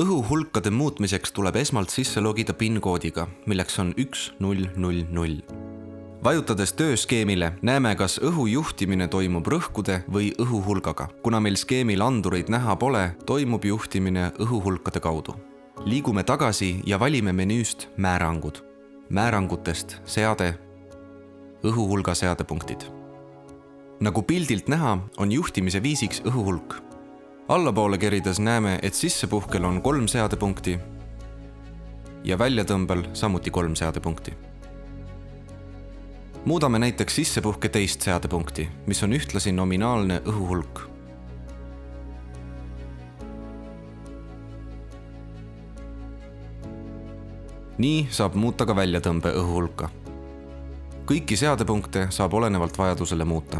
Õhuhulkade muutmiseks tuleb esmalt sisse logida PIN-koodiga, milleks on 1000. Vajutades tööskeemile näeme, kas õhu juhtimine toimub rõhkude või õhuhulgaga. Kuna meil skeemil andureid näha pole, toimub juhtimine õhuhulkade kaudu. Liigume tagasi ja valime menüüst määrangud. Määrangutest seade, õhuhulga seadepunktid. Nagu pildilt näha, on juhtimise viisiks õhuhulk. Allapoole kerides näeme, et sissepuhkel on 3 seadepunkti ja väljatõmbel samuti 3 seadepunkti. Muudame näiteks sissepuhke teist seadepunkti, mis on ühtlasi nominaalne õhuhulk. Nii saab muuta ka väljatõmbe õhuhulka. Kõiki seadepunkte saab olenevalt vajadusele muuta.